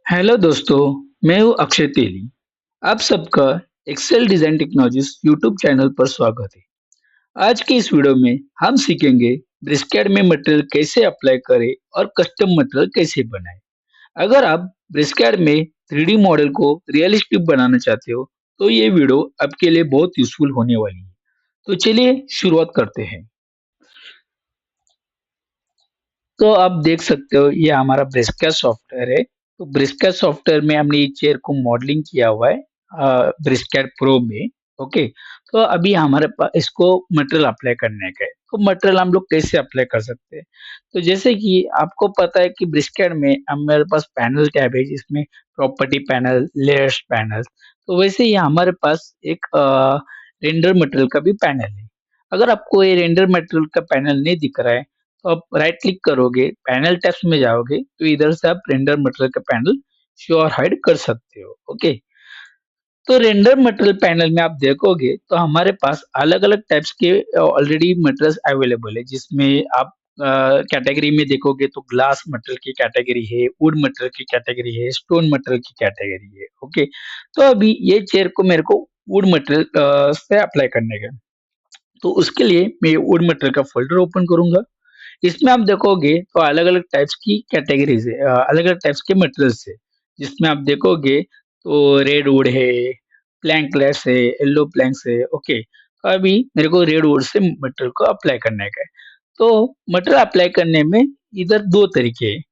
Hello दोस्तों, मैं हूँ अक्षय तेली। आप सबका Excel Design Technologies YouTube channel पर स्वागत है। आज के इस वीडियो में हम सीखेंगे ब्रिस्कैड में मटेरियल कैसे अप्लाई करें और कस्टम मटेरियल कैसे बनाएं। अगर आप ब्रिस्कैड में 3D मॉडल को रियलिस्टिक बनाना चाहते हो, तो ये वीडियो आपके लिए बहुत यूजफुल होने वाली है। तो चलिए शुरुआत करते हैं। तो आप देख सकते हो ये हमारा ब्रिस्का सॉफ्टवेयर है। तो ब्रिस्का सॉफ्टवेयर में हमने ये चेयर को मॉडलिंग किया हुआ है ब्रिस्कैड प्रो में। ओके, तो अभी हमारे पास इसको मटेरियल अप्लाई करने का है। तो मटेरियल हम लोग कैसे अप्लाई कर सकते हैं? तो जैसे कि आपको पता है कि ब्रिस्कैड में हमारे पास पैनल टैब है जिसमें प्रॉपर्टी पैनल, लेयर्स पैनल। तो वैसे ही हमारे पास एक रेंडर मटेरियल का भी पैनल है। अगर आपको ये रेंडर मटेरियल का पैनल नहीं दिख रहा है, तो आप राइट क्लिक करोगे, पैनल टैब्स में जाओगे, तो इधर से आप रेंडर मटेरियल का पैनल शो और हाइड कर सकते हो। ओके, तो रेंडर मटेरियल पैनल में आप देखोगे तो हमारे पास अलग-अलग टाइप्स के ऑलरेडी मटेरियल्स अवेलेबल है, जिसमें आप कैटेगरी में देखोगे तो ग्लास मटेरियल की कैटेगरी है, वुड मटेरियल की कैटेगरी है, स्टोन मटेरियल की कैटेगरी है। ओके, तो अभी ये चेयर को मेरे को वुड मटेरियल से अप्लाई करने का है। तो उसके लिए मैं वुड मटेरियल का फोल्डर ओपन करूंगा। इसमें आप देखोगे तो अलग-अलग टाइप्स की कैटेगरीज़ है, अलग-अलग टाइप्स के मटेरियल्स है, जिसमें आप देखोगे तो रेड वुड है, प्लैंकलेस है, येलो प्लैंक्स है। ओके, तो अभी मेरे को रेड वुड से मटेरियल को अप्लाई करने का है। तो मटेरियल अप्लाई करने में इधर 2 तरीके हैं।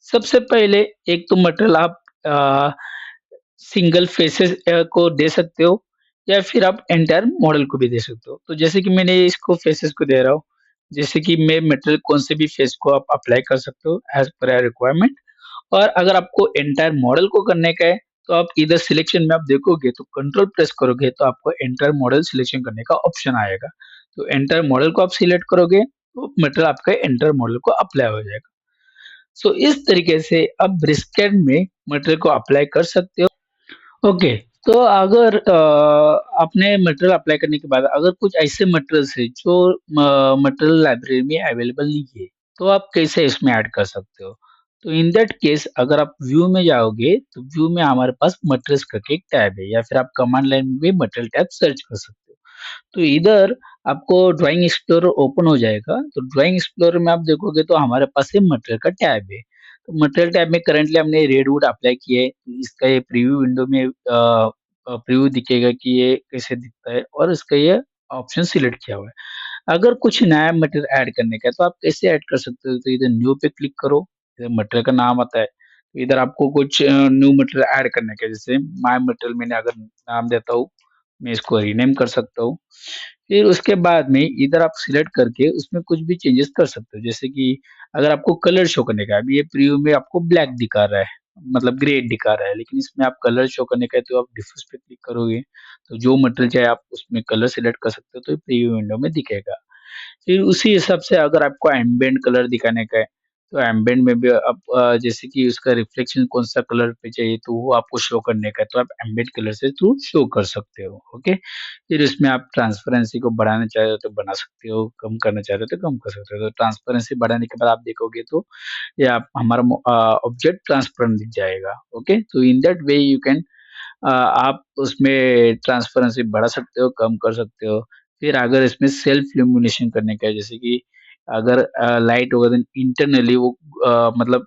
सबसे पहले एक तो मटेरियल आप सिंगल फेसेस को दे सकते हो, या फिर आप एंटायर मॉडल को भी दे सकते हो। तो जैसे कि मैंने इसको फेसेस को दे रहा हूँ, जैसे कि मैं मटेरियल कौन से भी फेस को आप अप्लाई कर सकते हो एज़ पर योर रिक्वायरमेंट। और अगर आपको एंटायर मॉडल को करने का है, तो आप इधर सिलेक्शन में आप देखोगे तो कंट्रोल प्रेस करोगे तो आपको एंटायर मॉडल सिलेक्शन करने का ऑप्शन आएगा। तो एंटायर मॉडल को आप सिलेक्ट करोगे, तो मटेरियल आपका एंटायर मॉडल को अप्लाई हो जाएगा। सो इस तरीके से आप ब्रिस्केट में मटेरियल को अप्लाई कर सकते हो। ओके, तो अगर आपने मटेरियल अप्लाई करने के बाद अगर कुछ ऐसे मटेरियल्स हैं जो मटेरियल लाइब्रेरी में अवेलेबल नहीं है, तो आप कैसे इसमें ऐड कर सकते हो? तो इन दैट केस अगर आप व्यू में जाओगे, तो व्यू में हमारे पास मटेरियल्स करके एक टैब है, या फिर आप कमांड लाइन में भी मटेरियल टैब सर्च कर सकते हो। तो इधर आपको ड्राइंग एक्सप्लोरर ओपन हो जाएगा। तो ड्राइंग एक्सप्लोरर में आप देखोगे तो हमारे पास ये मटेरियल का टैब है। तो मटेरियल टैब में करंटली हमने रेडवुड अप्लाई किया है। तो इसका ये प्रीव्यू विंडो में प्रीव्यू दिखेगा कि ये कैसे दिखता है, और इसका ये ऑप्शन सिलेक्ट किया हुआ है। अगर कुछ नया मटेरियल ऐड करने का है, तो आप कैसे ऐड कर सकते हो? तो इधर न्यू पे क्लिक करो, इधर मटेरियल का नाम आता है। तो इधर आपको कुछ न्यू मटेरियल ऐड करने का है, जैसे माय मटेरियल मैंने अगर नाम देता हूँ, मैं इसको रीनेम कर सकता हूँ। फिर उसके बाद में इधर आप सिलेक्ट करके उसमें कुछ भी चेंजेस कर सकते हो, जैसे कि अगर आपको कलर शो करने का है, अभी ये प्रीव्यू में आपको ब्लैक दिखा रहा है, मतलब ग्रे दिखा रहा है, लेकिन इसमें आप कलर शो करने का है तो आप डिफ्यूज पे क्लिक करोगे, तो जो मटेरियल चाहे आप उसमें कलर सिलेक्ट कर सकते हो, तो ये प्रीव्यू विंडो में दिखेगा। फिर उसी हिसाब से अगर आपको एम्बिएंट कलर दिखाने का है, तो एम्बिएंट में भी आप जैसे कि उसका रिफ्लेक्शन कौन-सा कलर पे चाहिए, तो वो आपको शो करने का है, तो आप एम्बिएंट कलर से थ्रू शो कर सकते हो। ओके? फिर इसमें आप ट्रांसपेरेंसी को बढ़ाना चाह रहे हो तो बना सकते हो, कम करना चाह रहे हो तो कम कर सकते हो। तो ट्रांसपेरेंसी बढ़ाने के बाद आप देखोगे तो ये आप हमारा ऑब्जेक्ट ट्रांसपेरेंट दिख जाएगा। ओके? तो in that way you can आप उसमें ट्रांसपेरेंसी बढ़ा सकते हो, कम कर सकते हो। फिर अगर इसमें सेल्फ इल्यूमिनेशन करने का है, जैसे कि अगर लाइट होगा तो इंटरनली वो मतलब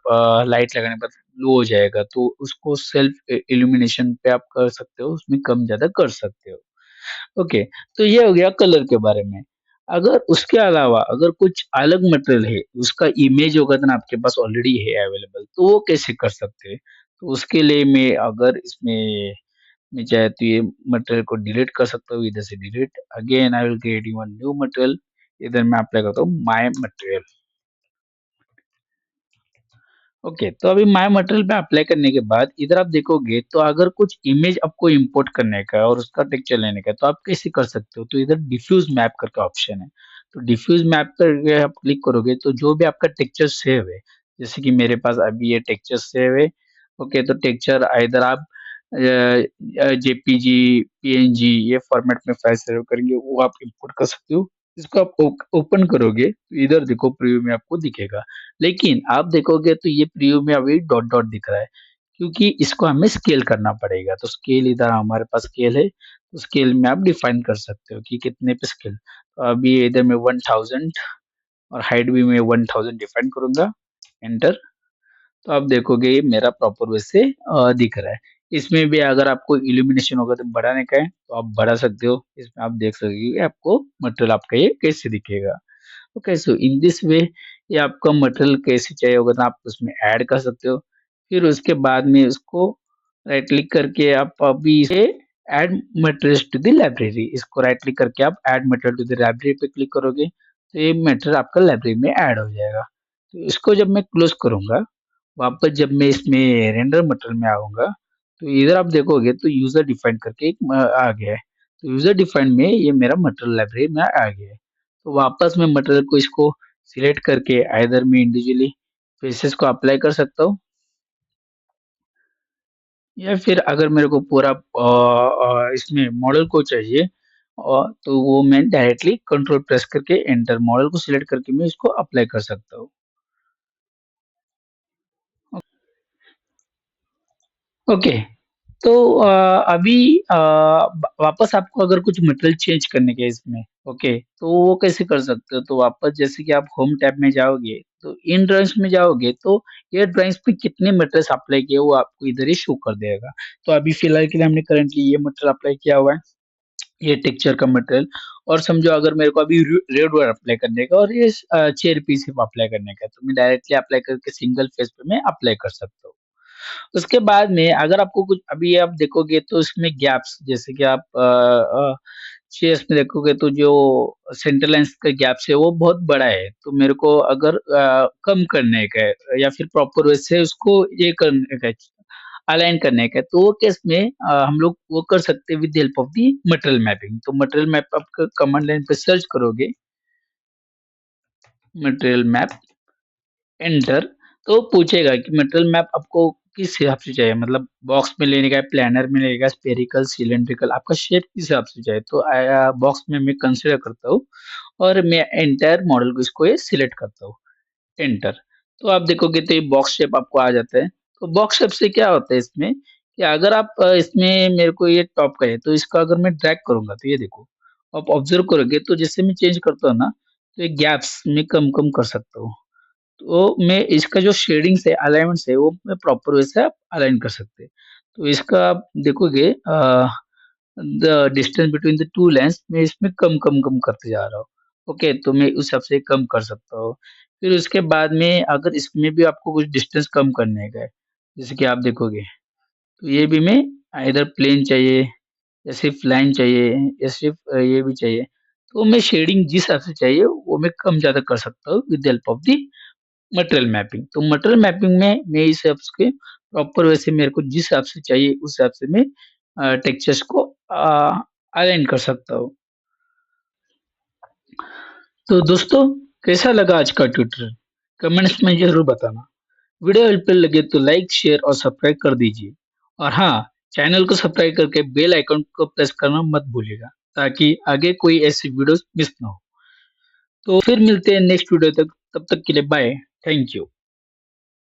लाइट लगाने के बाद लो हो जाएगा, तो उसको सेल्फ इल्यूमिनेशन पे आप कर सकते हो, उसमें कम-ज़्यादा कर सकते हो। ओके, तो ये हो गया कलर के बारे में। अगर उसके अलावा अगर कुछ अलग मटेरियल है, उसका इमेज होगा तो ना आपके पास ऑलरेडी है अवेलेबल, तो वो कैसे कर सकते हैं? तो उसके लिए मैं चाहे तो ये मटेरियल को डिलीट कर सकता हूँ, इधर से delete, again I will create one new material, इधर मैं अप्लाई करता हूँ माय मटेरियल। ओके, तो अभी माय मटेरियल पे अप्लाई करने के बाद इधर आप देखोगे तो अगर कुछ इमेज आपको इंपोर्ट करने का है और उसका टेक्सचर लेने का है, तो आप कैसे कर सकते हो? तो इधर डिफ्यूज मैप करके ऑप्शन है। तो डिफ्यूज मैप करके आप क्लिक करोगे तो जो भी आपका टेक्सचर सेव है, जैसे कि मेरे पास अभी ये टेक्सचर सेव है। ओके, तो टेक्सचर आइदर आप जेपीजी, पीएनजी ये फॉर्मेट में फाइल सेव करेंगे, वो आप इंपोर्ट कर सकते हो। इसको आप ओपन करोगे तो इधर देखो प्रीव्यू में आपको दिखेगा। लेकिन आप देखोगे तो ये प्रीव्यू में अभी डॉट डॉट दिख रहा है, क्योंकि इसको हमें स्केल करना पड़ेगा। तो स्केल इधर हमारे पास स्केल है, तो स्केल में आप डिफाइन कर सकते हो कि कितने पे स्केल। तो अभी इधर मैं 1000 और हाइट भी मैं 1000 डिफाइन करूंगा, एंटर। तो आप देखोगे ये मेरा प्रॉपर वैसे दिख रहा है। इसमें भी अगर आपको इल्यूमिनेशन होगा तो बढ़ाने का है तो आप बढ़ा सकते हो। इसमें आप देख सकते हो कि आपको मटेरियल आपका ये कैसे दिखेगा। Okay, so in this way ये आपका मटेरियल कैसे चाहिए होगा तो आप उसमें ऐड कर सकते हो। फिर उसके बाद में उसको राइट क्लिक करके आप अभी इसे add materials to the library, इसको राइट क्लिक करके आप add material to the library पे क्लिक करोगे तो ये मटेरियल आपका लाइब्रेरी में ऐड हो जाएगा। तो इसको जब मैं क्लोज करूंगा, वापस जब मैं इसमें रेंडर मटेरियल में आऊंगा, तो इधर आप देखोगे तो यूजर डिफाइन करके एक आ गया है। तो यूजर डिफाइन में ये मेरा मटेरियल लाइब्रेरी में आ गया है। तो वापस मैं मटेरियल को इसको सिलेक्ट करके आइदर मैं इंडिविजुअली फेसेस को अप्लाई कर सकता हूँ, या फिर अगर मेरे को पूरा इसमें मॉडल को चाहिए तो वो मैं डायरेक्टली कंट्रोल प्रेस करके एंटर, मॉडल को सिलेक्ट करके मैं इसको अप्लाई कर सकता हूँ। ओके, तो अभी वापस आपको अगर कुछ मटेरियल चेंज करने के इसमें, ओके, तो वो कैसे कर सकते हो? तो वापस जैसे कि आप होम टैब में जाओगे तो इन ड्राइंग्स में जाओगे तो ये ड्राइंग्स में कितने मटेरियल्स अप्लाई किए वो आपको इधर ही शो कर देगा। तो अभी फिलहाल के लिए हमने करंटली ये मटेरियल अप्लाई किया हुआ है, ये टेक्सचर का मटेरियल। और समझो अगर मेरे को अभी रेड वर्ड अप्लाई करने का और ये चेयर पीस अप्लाई करने का, तो मैं डायरेक्टली अप्लाई करके सिंगल फेस पे मैं अप्लाई कर सकता हूँ। उसके बाद में अगर आपको कुछ अभी आप देखोगे तो इसमें गैप्स, जैसे कि आप चेयर्स में देखोगे तो जो सेंटर लाइन्स का गैप्स है वो बहुत बड़ा है। तो मेरे को अगर कम करने का है या फिर प्रॉपर वे से उसको ये करने का है, अलाइन करने का है, तो वो केस में हम लोग वो कर सकते हैं with the help of the material mapping. तो मटेरियल मैप आप कमांड लाइन पे सर्च करोगे, मटेरियल मैप, एंटर। तो पूछेगा कि मटेरियल मैप आपको किस हिसाब से चाहिए, मतलब बॉक्स में लेने का है, प्लानर में लेने का, स्फेरिकल, सिलेंड्रिकल, आपका शेप किस हिसाब से चाहिए। तो बॉक्स में मैं कंसीडर करता हूँ और मैं एंटायर मॉडल को इसको ये सिलेक्ट करता हूँ, एंटर। तो आप देखोगे तो ये बॉक्स शेप आपको आ जाता है। तो बॉक्स शेप से क्या होता है इसमें कि अगर आप इसमें मेरे को ये टॉप का है तो इसका अगर मैं ड्रैग करूंगा तो ये देखो, आप ऑब्जर्व करोगे तो जैसे मैं चेंज करता हूँ ना, तो ये गैप्स में कम कम कर सकता हूँ। तो मैं इसका जो शेडिंग्स है, अलाइनमेंट्स है, वो मैं प्रॉपर वे से आप अलाइन कर सकते हैं। तो इसका आप देखोगे the distance between the two lines मैं इसमें कम करते जा रहा हूँ। ओके, तो मैं उस हिसाब से कम कर सकता हूँ। फिर उसके बाद में अगर इसमें भी आपको कुछ डिस्टेंस कम करने का है, जैसे कि आप देखोगे तो ये भी मैं इधर प्लेन चाहिए या सिर्फ लाइन चाहिए या सिर्फ ये भी चाहिए, तो मैं शेडिंग जिस हिसाब से चाहिए वो मैं कम ज़्यादा कर सकता हूँ with the help of the material mapping. तो मटेरियल मैपिंग में मैं इस हिसाब से प्रॉपर वैसे मेरे को जिस हिसाब से चाहिए उस हिसाब से मैं टेक्सचर्स को अलाइन कर सकता हूँ। तो दोस्तों, कैसा लगा आज का ट्यूटोरियल? कमेंट्स में जरूर बताना। वीडियो हेल्पफुल लगे तो लाइक, शेयर और सब्सक्राइब कर दीजिए। और हाँ, चैनल को सब्सक्राइब करके बेल आइकन को प्रेस करना मत भूलिएगा ताकि आगे कोई ऐसी वीडियोस मिस ना हो। तो फिर मिलते हैं नेक्स्ट वीडियो तक, तब तक के लिए बाय। Thank you.